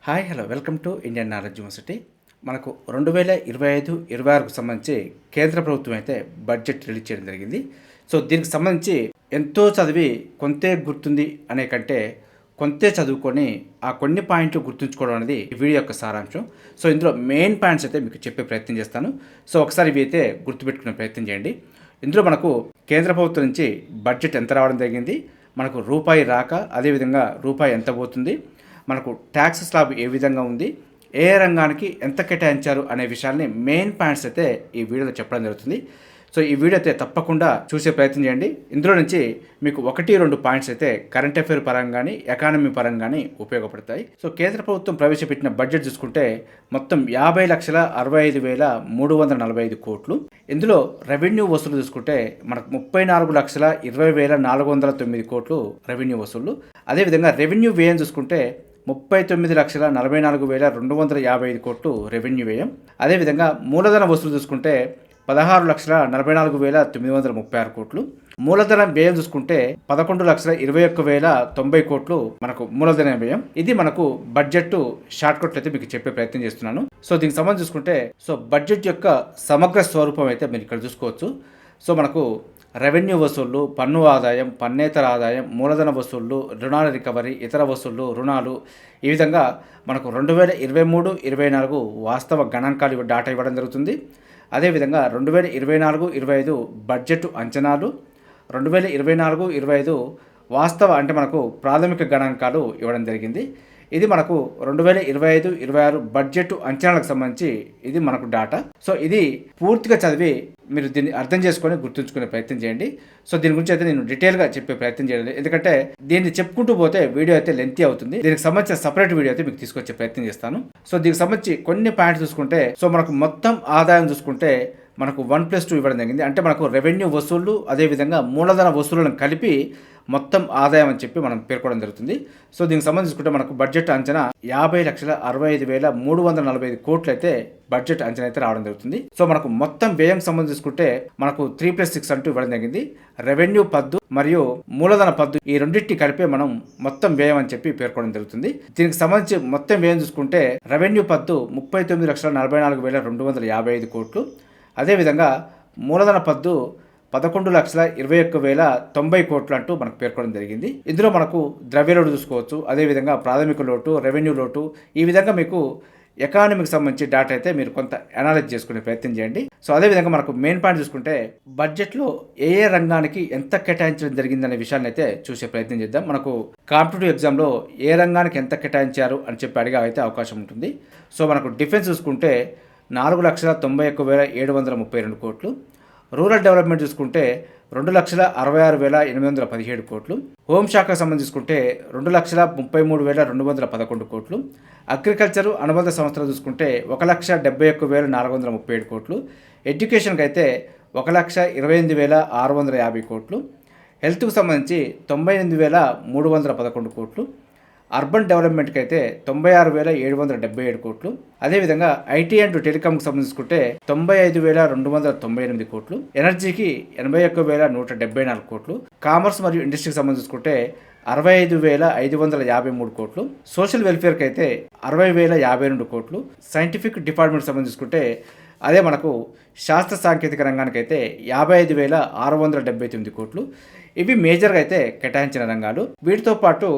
Hi hello welcome to Indian knowledge university. మనకు 2025-26కు సంబంధించి కేంద్ర ప్రభుత్వం అయితే బడ్జెట్ రిలీజ్ చేయడం జరిగింది. సో దీనికి సంబంధించి ఎంతో చదివి కొంతే గుర్తుంది అనే కంటే కొంతే చదువుకొని ఆ కొన్ని పాయింట్లు గుర్తుంచుకోవడం అనేది ఈ వీడియో యొక్క సారాంశం. సో ఇందులో మెయిన్ పాయింట్స్ అయితే మీకు చెప్పే ప్రయత్నం చేస్తాను. సో ఒకసారి ఇవి అయితే గుర్తుపెట్టుకునే ప్రయత్నం చేయండి. ఇందులో మనకు కేంద్ర ప్రభుత్వం నుంచి బడ్జెట్ ఎంత రావడం జరిగింది, మనకు రూపాయి రాక అదేవిధంగా రూపాయి ఎంత పోతుంది, మనకు ట్యాక్స్ స్లాబ్ ఏ విధంగా ఉంది, ఏ రంగానికి ఎంత కేటాయించారు అనే విషయాల్ని మెయిన్ పాయింట్స్ అయితే ఈ వీడియోలో చెప్పడం జరుగుతుంది. సో ఈ వీడియో అయితే తప్పకుండా చూసే ప్రయత్నం చేయండి. ఇందులో నుంచి మీకు 1-2 పాయింట్స్ అయితే కరెంట్ అఫైర్ పరంగా కానీ ఎకానమీ పరంగా కానీ ఉపయోగపడతాయి. సో కేంద్ర ప్రభుత్వం ప్రవేశపెట్టిన బడ్జెట్ చూసుకుంటే మొత్తం 50,65,345 కోట్లు. ఇందులో రెవెన్యూ వసూలు చూసుకుంటే మనకు 34,20,409 కోట్లు రెవెన్యూ వసూళ్లు. అదేవిధంగా రెవెన్యూ వ్యయం చూసుకుంటే 39,44,255 కోట్లు రెవెన్యూ వ్యయం. అదేవిధంగా మూలధన వసూలు చూసుకుంటే 16,44,936 కోట్లు. మూలధన వ్యయం చూసుకుంటే 11,21,090 కోట్లు మనకు మూలధన వ్యయం. ఇది మనకు బడ్జెట్ షార్ట్ కట్లు అయితే మీకు చెప్పే ప్రయత్నం చేస్తున్నాను. సో దీనికి సంబంధించి చూసుకుంటే బడ్జెట్ యొక్క సమగ్ర స్వరూపం అయితే మీరు ఇక్కడ చూసుకోవచ్చు. సో మనకు రెవెన్యూ వసూళ్లు, పన్ను ఆదాయం, పన్నేతర ఆదాయం, మూలధన వసూళ్లు, రుణాల రికవరీ, ఇతర వసూళ్లు, రుణాలు, ఈ విధంగా మనకు 2023-24 వాస్తవ గణాంకాలు డాటా ఇవ్వడం జరుగుతుంది. అదేవిధంగా 2024-25 బడ్జెట్ అంచనాలు, 2024-25 వాస్తవ అంటే మనకు ప్రాథమిక గణాంకాలు ఇవ్వడం జరిగింది. ఇది మనకు 2025-26 బడ్జెట్ అంచనాలకు సంబంధించి ఇది మనకు డాటా. సో ఇది పూర్తిగా చదివి మీరు దీన్ని అర్థం చేసుకొని గుర్తుంచుకునే ప్రయత్నం చేయండి. సో దీని గురించి అయితే నేను డీటెయిల్గా చెప్పే ప్రయత్నం చేయాలి, ఎందుకంటే దీన్ని చెప్పుకుంటూ పోతే వీడియో అయితే లెంతీ అవుతుంది. దీనికి సంబంధించిన సపరేట్ వీడియో అయితే మీకు తీసుకొచ్చే ప్రయత్నం చేస్తాను. సో దీనికి సంబంధించి కొన్ని పాయింట్స్ చూసుకుంటే సో మనకు మొత్తం ఆదాయం చూసుకుంటే మనకు 1+2 ఇవ్వడం జరిగింది. అంటే మనకు రెవెన్యూ వసూళ్లు అదేవిధంగా మూలధన వసూళ్లను కలిపి మొత్తం ఆదాయం అని చెప్పి మనం పేర్కొనడం జరుగుతుంది. సో దీనికి సంబంధించుకుంటే మనకు బడ్జెట్ అంచనా 50,65,345 కోట్లు అయితే బడ్జెట్ అంచనా అయితే రావడం జరుగుతుంది. సో మనకు మొత్తం వ్యయం సంబంధించుకుంటే మనకు 3+6 అంటూ ఇవ్వడం జరిగింది. రెవెన్యూ పద్దు మరియు మూలధన పద్దు ఈ రెండింటిని కలిపే మనం మొత్తం వ్యయం అని చెప్పి పేర్కొనడం జరుగుతుంది. దీనికి సంబంధించి మొత్తం వ్యయం చూసుకుంటే రెవెన్యూ పద్దు 39,44,255 కోట్లు. అదేవిధంగా మూలధన పద్దు 11,21,090 కోట్లు అంటూ మనకు పేర్కొనడం జరిగింది. ఇందులో మనకు ద్రవ్య లోటు చూసుకోవచ్చు, అదేవిధంగా ప్రాథమిక లోటు, రెవెన్యూ లోటు, ఈ విధంగా మీకు ఎకానమీకి సంబంధించి డేటా అయితే మీరు కొంత అనాలైజ్ చేసుకునే ప్రయత్నం చేయండి. సో అదేవిధంగా మనకు మెయిన్ పాయింట్ చూసుకుంటే బడ్జెట్లో ఏ రంగానికి ఎంత కేటాయించడం జరిగిందనే విషయాన్ని అయితే చూసే ప్రయత్నం చేద్దాం. మనకు కాంపిటేటివ్ ఎగ్జామ్లో ఏ రంగానికి ఎంత కేటాయించారు అని చెప్పి అడిగే అయితే అవకాశం ఉంటుంది. సో మనకు డిఫెన్స్ చూసుకుంటే 4,91,732 కోట్లు. రూరల్ డెవలప్మెంట్ చూసుకుంటే 2,66,817 కోట్లు. హోంశాఖకు సంబంధించుకుంటే 2,33,211 కోట్లు. అగ్రికల్చరు అనుబంధ సంస్థలు చూసుకుంటే 1,71,437 కోట్లు. ఎడ్యుకేషన్కి అయితే 1,28,650 కోట్లు. హెల్త్కు సంబంధించి 98,311 కోట్లు. అర్బన్ డెవలప్మెంట్కి అయితే 96,777 కోట్లు. అదేవిధంగా ఐటీ అండ్ టెలికాంకి సంబంధించుకుంటే 95,298 కోట్లు. ఎనర్జీకి 81,174 కోట్లు. కామర్స్ మరియు ఇండస్ట్రీకి సంబంధించుకుంటే 65,553 కోట్లు. సోషల్ వెల్ఫేర్కి అయితే 60,052 కోట్లు. సైంటిఫిక్ డిపార్ట్మెంట్కి సంబంధించుకుంటే అదే మనకు శాస్త్ర సాంకేతిక రంగానికి అయితే 55,679 కోట్లు. ఇవి మేజర్గా అయితే కేటాయించిన రంగాలు. వీటితో పాటు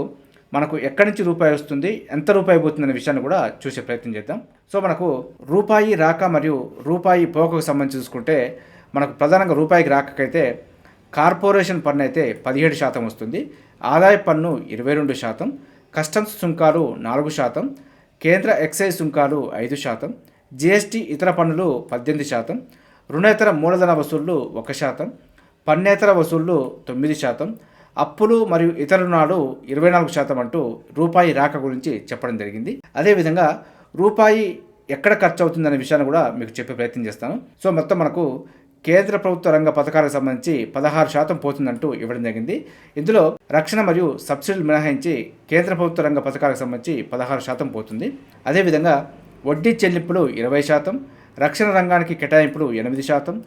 మనకు ఎక్కడి నుంచి రూపాయి వస్తుంది, ఎంత రూపాయి పోతుందనే విషయాన్ని కూడా చూసే ప్రయత్నం చేద్దాం. సో మనకు రూపాయి రాక మరియు రూపాయి పోకకు సంబంధించి చూసుకుంటే మనకు ప్రధానంగా రూపాయికి రాకకైతే కార్పొరేషన్ పన్ను అయితే 17% వస్తుంది, ఆదాయ పన్ను 22%, కస్టమ్స్ సుంకాలు 4%, కేంద్ర ఎక్సైజ్ సుంకాలు 5%, జిఎస్టీ ఇతర పన్నులు 18%, రుణేతర మూలధన వసూళ్లు 1%, పన్నేతర వసూళ్లు 9%, అప్పులు మరియు ఇతర రుణాలు 24% అంటూ రూపాయి రాక గురించి చెప్పడం జరిగింది. అదేవిధంగా రూపాయి ఎక్కడ ఖర్చు అవుతుందనే విషయాన్ని కూడా మీకు చెప్పే ప్రయత్నం చేస్తాను. సో మొత్తం మనకు కేంద్ర ప్రభుత్వ రంగ పథకాలకు సంబంధించి 16% పోతుందంటూ ఇవ్వడం జరిగింది. ఇందులో రక్షణ మరియు సబ్సిడీలు మినహాయించి కేంద్ర ప్రభుత్వ రంగ పథకాలకు సంబంధించి 16% పోతుంది. అదేవిధంగా వడ్డీ చెల్లింపులు 20%, రక్షణ రంగానికి కేటాయింపులు 8%,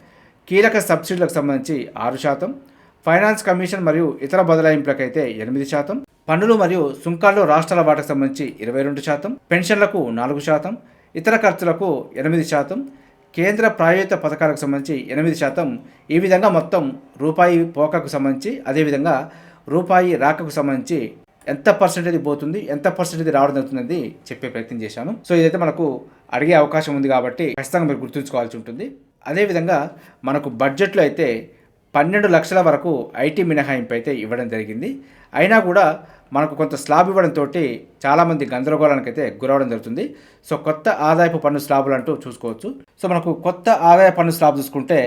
కీలక సబ్సిడీలకు సంబంధించి 6%, ఫైనాన్స్ కమిషన్ మరియు ఇతర బదలాయింపులకైతే 8%, పన్నులు మరియు సుంకాల్లో రాష్ట్రాల వాటాకు సంబంధించి 22%, పెన్షన్లకు 4%, ఇతర ఖర్చులకు 8%, కేంద్ర ప్రాయోజిత పథకాలకు సంబంధించి 8%, ఈ విధంగా మొత్తం రూపాయి పోకకు సంబంధించి అదేవిధంగా రూపాయి రాకకు సంబంధించి ఎంత పర్సెంటేజ్ పోతుంది, ఎంత పర్సెంటేజ్ రావడం జరుగుతుంది చెప్పే ప్రయత్నం చేశాను. సో ఇదైతే మనకు అడిగే అవకాశం ఉంది కాబట్టి ఖచ్చితంగా మీరు గుర్తుంచుకోవాల్సి ఉంటుంది. అదేవిధంగా మనకు బడ్జెట్లో అయితే 12 లక్షల వరకు ఐటీ మినహాయింపు అయితే ఇవ్వడం జరిగింది. అయినా కూడా మనకు కొంత స్లాబ్ ఇవ్వడంతో చాలామంది గందరగోళానికి అయితే గురవడం జరుగుతుంది. సో కొత్త ఆదాయపు పన్ను స్లాబులు అంటూ చూసుకోవచ్చు. సో మనకు కొత్త ఆదాయ పన్ను స్లాబ్ చూసుకుంటే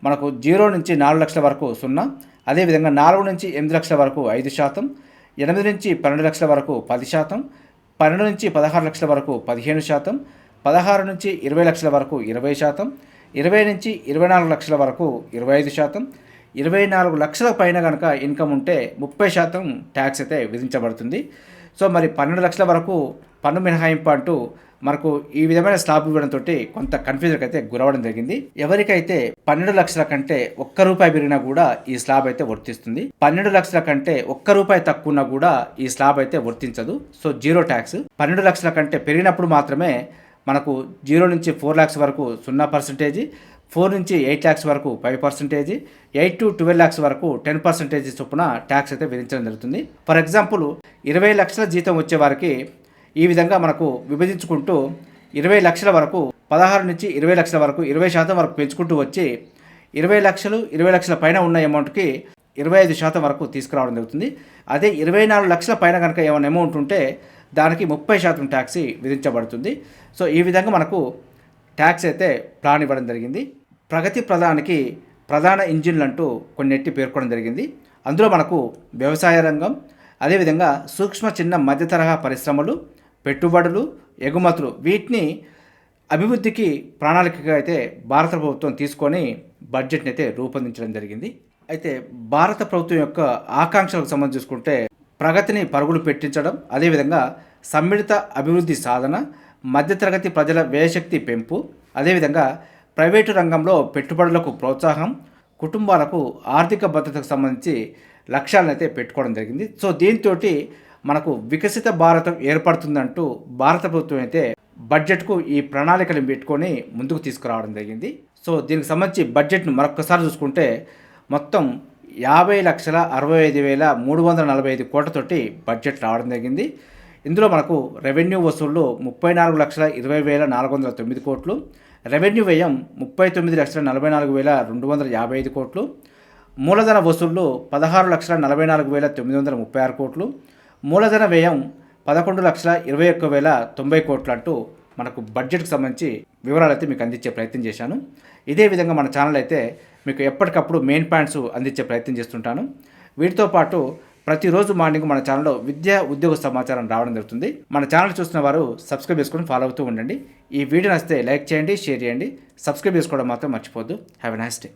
మనకు 0 నుంచి 4 లక్షల వరకు 0, అదేవిధంగా 4 నుంచి 8 లక్షల వరకు 5%, 8 నుంచి 12 లక్షల వరకు 10%, 12 నుంచి 16 లక్షల వరకు 15%, 16 నుంచి 20 లక్షల వరకు 20%, 20 నుంచి 24 లక్షల వరకు 25%, 24 లక్షల పైన కనుక ఇన్కమ్ ఉంటే 30% ట్యాక్స్ అయితే విధించబడుతుంది. సో మరి 12 లక్షల వరకు పన్ను మినహాయింపు అంటూ మనకు ఈ విధమైన స్లాబ్ ఇవ్వడంతో కొంత కన్ఫ్యూజన్కి అయితే గురవడం జరిగింది. ఎవరికైతే 12 లక్షల కంటే ₹1 పెరిగినా కూడా ఈ స్లాబ్ అయితే వర్తిస్తుంది. 12 లక్షల కంటే ₹1 తక్కువ ఉన్నా కూడా ఈ స్లాబ్ అయితే వర్తించదు. So 0 tax. 12 లక్షల కంటే పెరిగినప్పుడు మాత్రమే మనకు 0 నుంచి 4 lakhs వరకు 0%, 4 నుంచి 8 lakhs వరకు 5%, 8 to 12 lakhs వరకు 10% చొప్పున ట్యాక్స్ అయితే విధించడం జరుగుతుంది. ఫర్ ఎగ్జాంపుల్ 20 లక్షల జీతం వచ్చే వారికి ఈ విధంగా మనకు విభజించుకుంటూ 20 లక్షల వరకు 16 నుంచి 20 లక్షల వరకు 20% వరకు పెంచుకుంటూ వచ్చి 20 లక్షలు 20 లక్షల పైన ఉన్న అమౌంట్కి 25% వరకు తీసుకురావడం జరుగుతుంది. అదే 24 లక్షల పైన కనుక ఏమైనా అమౌంట్ ఉంటే దానికి 30% ట్యాక్స్ విధించబడుతుంది. సో ఈ విధంగా మనకు ట్యాక్స్ అయితే ప్లాన్ ఇవ్వడం జరిగింది. ప్రగతి ప్రధానికి ప్రధాన ఇంజిన్లు అంటూ కొన్నిటి పేర్కొనడం జరిగింది. అందులో మనకు వ్యవసాయ రంగం, అదేవిధంగా సూక్ష్మ చిన్న మధ్య తరహా పరిశ్రమలు, పెట్టుబడులు, ఎగుమతులు, వీటిని అభివృద్ధికి ప్రణాళికగా అయితే భారత ప్రభుత్వం తీసుకొని బడ్జెట్ని అయితే రూపొందించడం జరిగింది. అయితే భారత ప్రభుత్వం యొక్క ఆకాంక్షలకు సంబంధించి చూసుకుంటే ప్రగతిని పరుగులు పెట్టించడం, అదేవిధంగా సమ్మిళిత అభివృద్ధి సాధన, మధ్యతరగతి ప్రజల వ్యయశక్తి పెంపు, అదేవిధంగా ప్రైవేటు రంగంలో పెట్టుబడులకు ప్రోత్సాహం, కుటుంబాలకు ఆర్థిక భద్రతకు సంబంధించి లక్ష్యాలను అయితే పెట్టుకోవడం జరిగింది. సో దీంతో మనకు వికసిత భారతం ఏర్పడుతుందంటూ భారత ప్రభుత్వం అయితే బడ్జెట్కు ఈ ప్రణాళికలను పెట్టుకొని ముందుకు తీసుకురావడం జరిగింది. సో దీనికి సంబంధించి బడ్జెట్ను మరొకసారి చూసుకుంటే మొత్తం 50,65,345 కోట్లతోటి బడ్జెట్ రావడం జరిగింది. ఇందులో మనకు రెవెన్యూ వసూళ్లు 34,20,409 కోట్లు, రెవెన్యూ వ్యయం 39,44,255 కోట్లు, మూలధన వసూళ్లు 16,44,936 కోట్లు, మూలధన వ్యయం 11,21,090 కోట్లు అంటూ మనకు బడ్జెట్కి సంబంధించి వివరాలు అయితే మీకు అందించే ప్రయత్నం చేశాను. ఇదే విధంగా మన ఛానల్ అయితే మీకు ఎప్పటికప్పుడు మెయిన్ పాయింట్స్ అందించే ప్రయత్నం చేస్తుంటాను. వీటితో పాటు ప్రతిరోజు మార్నింగ్ మన ఛానల్లో విద్యా ఉద్యోగ సమాచారం రావడం జరుగుతుంది. మన ఛానల్ చూస్తున్న వారు సబ్స్క్రైబ్ చేసుకొని ఫాలో అవుతూ ఉండండి. ఈ వీడియో నచ్చితే లైక్ చేయండి, షేర్ చేయండి, సబ్స్క్రైబ్ చేసుకోవడం మాత్రం మర్చిపోద్దు. Have a nice day.